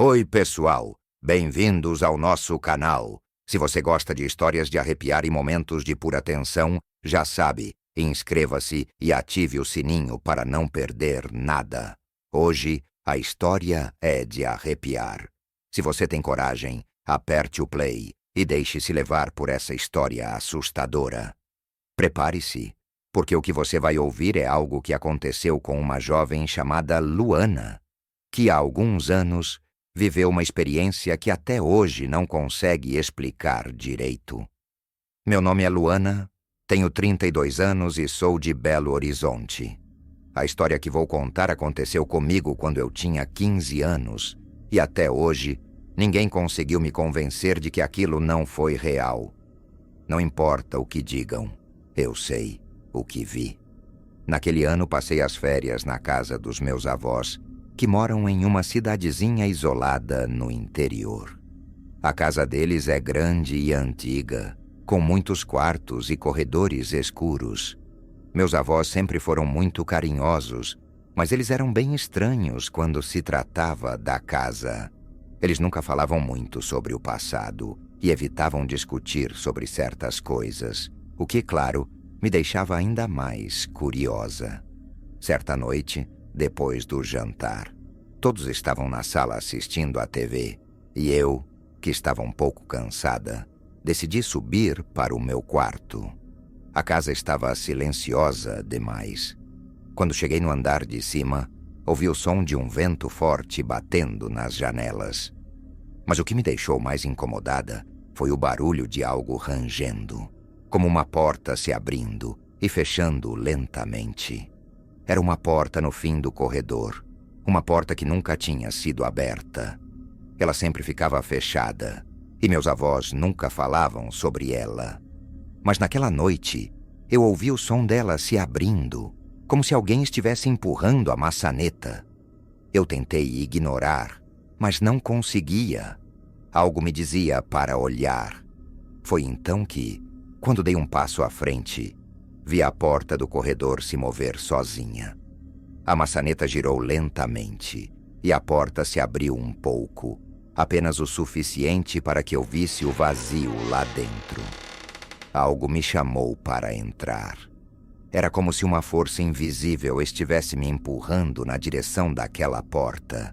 Oi, pessoal! Bem-vindos ao nosso canal. Se você gosta de histórias de arrepiar e momentos de pura tensão, já sabe, inscreva-se e ative o sininho para não perder nada. Hoje, a história é de arrepiar. Se você tem coragem, aperte o play e deixe-se levar por essa história assustadora. Prepare-se, porque o que você vai ouvir é algo que aconteceu com uma jovem chamada Luana, que há alguns anos viveu uma experiência que até hoje não consegue explicar direito. Meu nome é Luana, tenho 32 anos e sou de Belo Horizonte. A história que vou contar aconteceu comigo quando eu tinha 15 anos, e até hoje ninguém conseguiu me convencer de que aquilo não foi real. Não importa o que digam, eu sei o que vi. Naquele ano passei as férias na casa dos meus avós, que moram em uma cidadezinha isolada no interior. A casa deles é grande e antiga, com muitos quartos e corredores escuros. Meus avós sempre foram muito carinhosos, mas eles eram bem estranhos quando se tratava da casa. Eles nunca falavam muito sobre o passado e evitavam discutir sobre certas coisas, o que, claro, me deixava ainda mais curiosa. Certa noite, depois do jantar, todos estavam na sala assistindo à TV, e eu, que estava um pouco cansada, decidi subir para o meu quarto. A casa estava silenciosa demais. Quando cheguei no andar de cima, ouvi o som de um vento forte batendo nas janelas. Mas o que me deixou mais incomodada foi o barulho de algo rangendo, como uma porta se abrindo e fechando lentamente. Era uma porta no fim do corredor, uma porta que nunca tinha sido aberta. Ela sempre ficava fechada, e meus avós nunca falavam sobre ela. Mas naquela noite, eu ouvi o som dela se abrindo, como se alguém estivesse empurrando a maçaneta. Eu tentei ignorar, mas não conseguia. Algo me dizia para olhar. Foi então que, quando dei um passo à frente, vi a porta do corredor se mover sozinha. A maçaneta girou lentamente e a porta se abriu um pouco, apenas o suficiente para que eu visse o vazio lá dentro. Algo me chamou para entrar. Era como se uma força invisível estivesse me empurrando na direção daquela porta.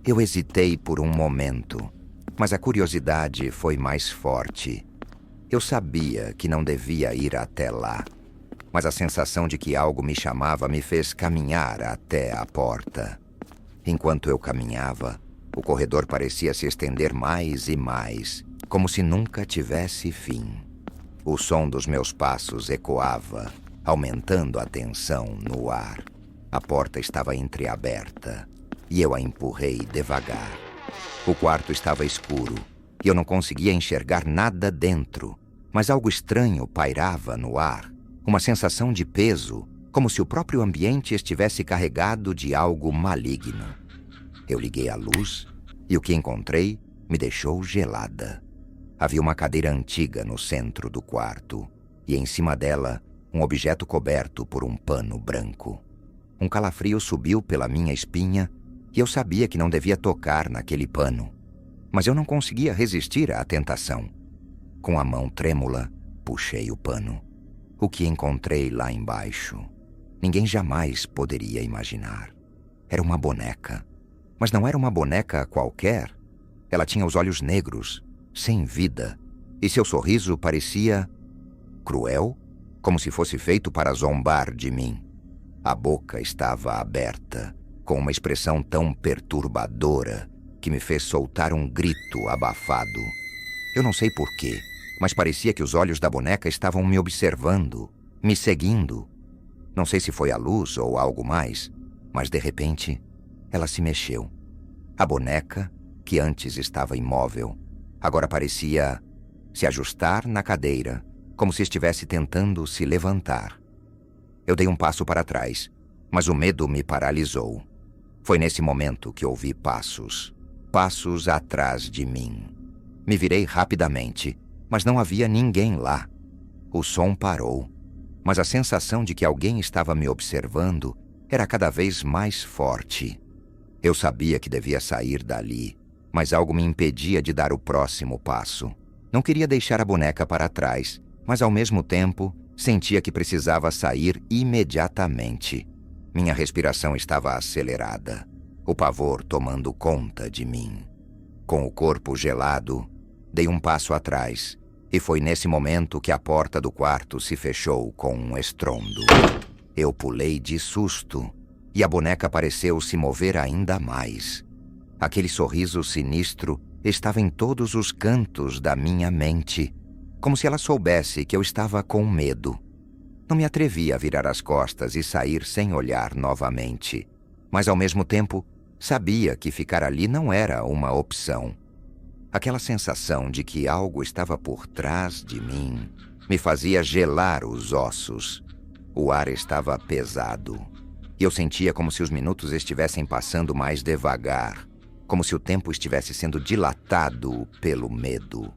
Eu hesitei por um momento, mas a curiosidade foi mais forte. Eu sabia que não devia ir até lá, mas a sensação de que algo me chamava me fez caminhar até a porta. Enquanto eu caminhava, o corredor parecia se estender mais e mais, como se nunca tivesse fim. O som dos meus passos ecoava, aumentando a tensão no ar. A porta estava entreaberta e eu a empurrei devagar. O quarto estava escuro e eu não conseguia enxergar nada dentro, mas algo estranho pairava no ar. Uma sensação de peso, como se o próprio ambiente estivesse carregado de algo maligno. Eu liguei a luz e o que encontrei me deixou gelada. Havia uma cadeira antiga no centro do quarto e em cima dela um objeto coberto por um pano branco. Um calafrio subiu pela minha espinha e eu sabia que não devia tocar naquele pano, mas eu não conseguia resistir à tentação. Com a mão trêmula, puxei o pano. O que encontrei lá embaixo, ninguém jamais poderia imaginar. Era uma boneca, mas não era uma boneca qualquer. Ela tinha os olhos negros, sem vida, e seu sorriso parecia cruel, como se fosse feito para zombar de mim. A boca estava aberta, com uma expressão tão perturbadora que me fez soltar um grito abafado. Eu não sei porquê, mas parecia que os olhos da boneca estavam me observando, me seguindo. Não sei se foi a luz ou algo mais, mas de repente ela se mexeu. A boneca, que antes estava imóvel, agora parecia se ajustar na cadeira, como se estivesse tentando se levantar. Eu dei um passo para trás, mas o medo me paralisou. Foi nesse momento que ouvi passos atrás de mim. Me virei rapidamente, mas não havia ninguém lá. O som parou, mas a sensação de que alguém estava me observando era cada vez mais forte. Eu sabia que devia sair dali, mas algo me impedia de dar o próximo passo. Não queria deixar a boneca para trás, mas ao mesmo tempo sentia que precisava sair imediatamente. Minha respiração estava acelerada, o pavor tomando conta de mim. Com o corpo gelado, dei um passo atrás, e foi nesse momento que a porta do quarto se fechou com um estrondo. Eu pulei de susto, e a boneca pareceu se mover ainda mais. Aquele sorriso sinistro estava em todos os cantos da minha mente, como se ela soubesse que eu estava com medo. Não me atrevi a virar as costas e sair sem olhar novamente, mas ao mesmo tempo sabia que ficar ali não era uma opção. Aquela sensação de que algo estava por trás de mim me fazia gelar os ossos. O ar estava pesado, e eu sentia como se os minutos estivessem passando mais devagar, como se o tempo estivesse sendo dilatado pelo medo.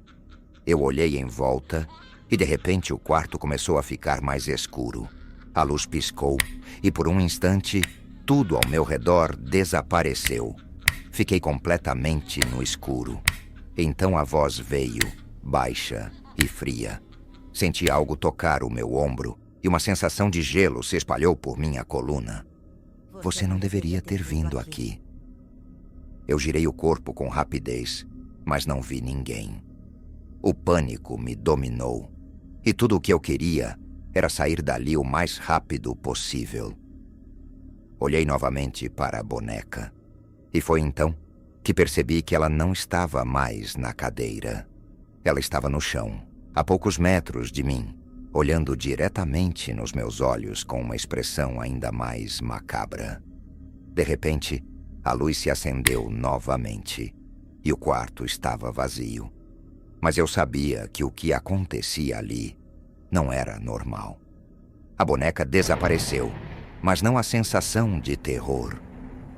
Eu olhei em volta e de repente o quarto começou a ficar mais escuro. A luz piscou e por um instante tudo ao meu redor desapareceu. Fiquei completamente no escuro. Então a voz veio, baixa e fria. Senti algo tocar o meu ombro e uma sensação de gelo se espalhou por minha coluna. Você não deveria ter vindo aqui. Eu girei o corpo com rapidez, mas não vi ninguém. O pânico me dominou, e tudo o que eu queria era sair dali o mais rápido possível. Olhei novamente para a boneca, e foi então que percebi que ela não estava mais na cadeira. Ela estava no chão, a poucos metros de mim, olhando diretamente nos meus olhos com uma expressão ainda mais macabra. De repente, a luz se acendeu novamente e o quarto estava vazio. Mas eu sabia que o que acontecia ali não era normal. A boneca desapareceu, mas não a sensação de terror.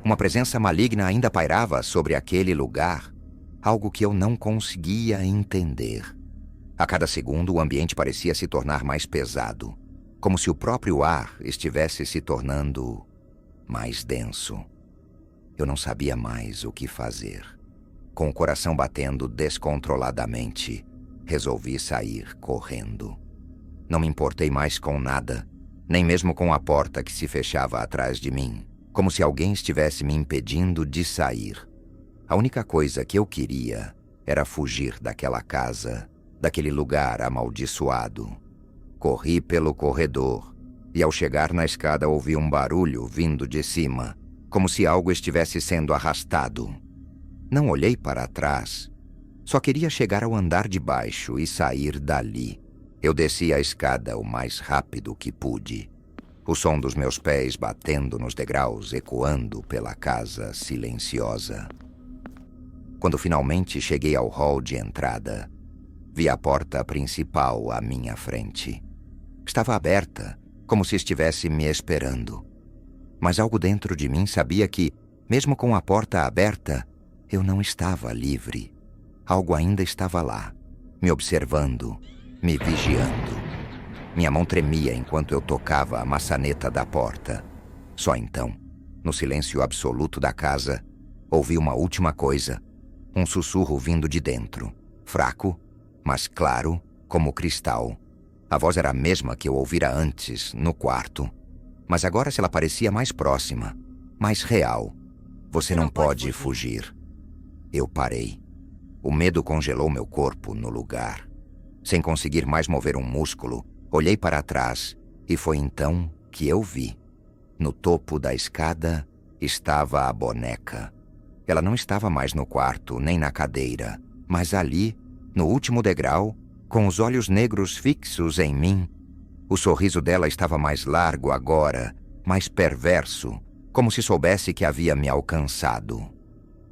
Uma presença maligna ainda pairava sobre aquele lugar, algo que eu não conseguia entender. A cada segundo, o ambiente parecia se tornar mais pesado, como se o próprio ar estivesse se tornando mais denso. Eu não sabia mais o que fazer. Com o coração batendo descontroladamente, resolvi sair correndo. Não me importei mais com nada, nem mesmo com a porta que se fechava atrás de mim, como se alguém estivesse me impedindo de sair. A única coisa que eu queria era fugir daquela casa, daquele lugar amaldiçoado. Corri pelo corredor e ao chegar na escada ouvi um barulho vindo de cima, como se algo estivesse sendo arrastado. Não olhei para trás. Só queria chegar ao andar de baixo e sair dali. Eu desci a escada o mais rápido que pude. O som dos meus pés batendo nos degraus ecoando pela casa silenciosa. Quando finalmente cheguei ao hall de entrada, vi a porta principal à minha frente. Estava aberta, como se estivesse me esperando. Mas algo dentro de mim sabia que, mesmo com a porta aberta, eu não estava livre. Algo ainda estava lá, me observando, me vigiando. Minha mão tremia enquanto eu tocava a maçaneta da porta. Só então, no silêncio absoluto da casa, ouvi uma última coisa, um sussurro vindo de dentro, fraco, mas claro como cristal. A voz era a mesma que eu ouvira antes, no quarto. Mas agora ela parecia mais próxima, mais real. Você não pode fugir. Eu parei. O medo congelou meu corpo no lugar. Sem conseguir mais mover um músculo, olhei para trás e foi então que eu vi. No topo da escada estava a boneca. Ela não estava mais no quarto nem na cadeira, mas ali, no último degrau, com os olhos negros fixos em mim. O sorriso dela estava mais largo agora, mais perverso, como se soubesse que havia me alcançado.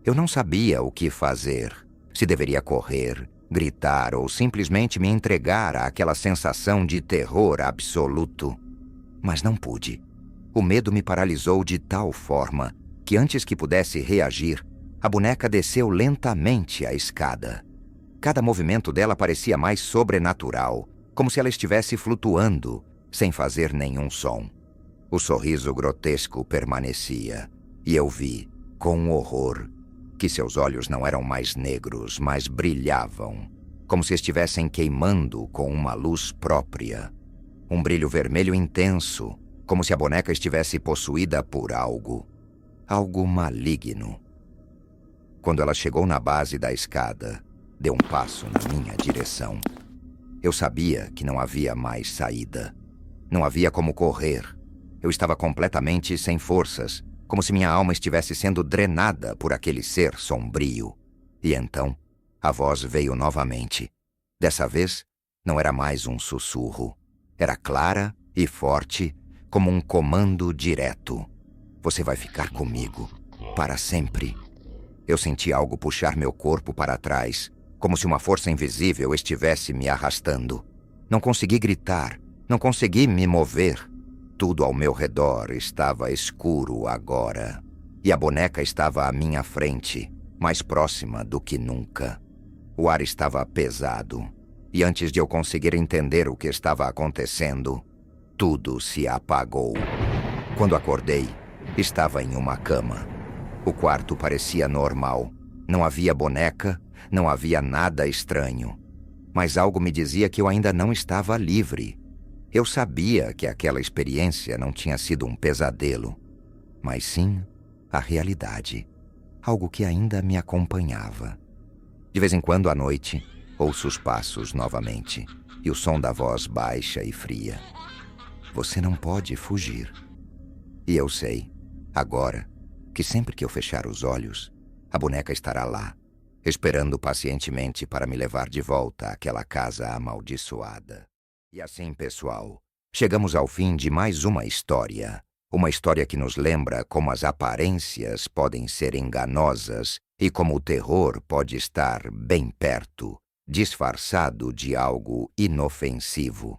Eu não sabia o que fazer, se deveria correr, gritar ou simplesmente me entregar àquela sensação de terror absoluto. Mas não pude. O medo me paralisou de tal forma que antes que pudesse reagir, a boneca desceu lentamente a escada. Cada movimento dela parecia mais sobrenatural, como se ela estivesse flutuando, sem fazer nenhum som. O sorriso grotesco permanecia, e eu vi, com horror, que seus olhos não eram mais negros, mas brilhavam, como se estivessem queimando com uma luz própria. Um brilho vermelho intenso, como se a boneca estivesse possuída por algo maligno. Quando ela chegou na base da escada, deu um passo na minha direção. Eu sabia que não havia mais saída. Não havia como correr. Eu estava completamente sem forças, como se minha alma estivesse sendo drenada por aquele ser sombrio. E então, a voz veio novamente. Dessa vez, não era mais um sussurro. Era clara e forte, como um comando direto. Você vai ficar comigo, para sempre. Eu senti algo puxar meu corpo para trás, como se uma força invisível estivesse me arrastando. Não consegui gritar, não consegui me mover. Tudo ao meu redor estava escuro agora. E a boneca estava à minha frente, mais próxima do que nunca. O ar estava pesado, e antes de eu conseguir entender o que estava acontecendo, tudo se apagou. Quando acordei, estava em uma cama. O quarto parecia normal. Não havia boneca, não havia nada estranho. Mas algo me dizia que eu ainda não estava livre. Eu sabia que aquela experiência não tinha sido um pesadelo, mas sim a realidade. Algo que ainda me acompanhava. De vez em quando à noite, ouço os passos novamente e o som da voz baixa e fria. Você não pode fugir. E eu sei, agora, que sempre que eu fechar os olhos, a boneca estará lá, esperando pacientemente para me levar de volta àquela casa amaldiçoada. E assim, pessoal, chegamos ao fim de mais uma história. Uma história que nos lembra como as aparências podem ser enganosas e como o terror pode estar bem perto, disfarçado de algo inofensivo.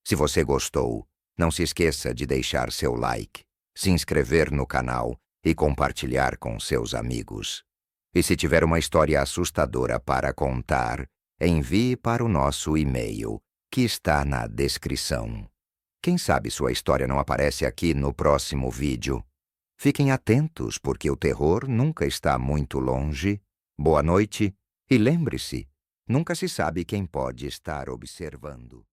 Se você gostou, não se esqueça de deixar seu like, se inscrever no canal e compartilhar com seus amigos. E se tiver uma história assustadora para contar, envie para o nosso e-mail, que está na descrição. Quem sabe sua história não aparece aqui no próximo vídeo. Fiquem atentos, porque o terror nunca está muito longe. Boa noite e lembre-se, nunca se sabe quem pode estar observando.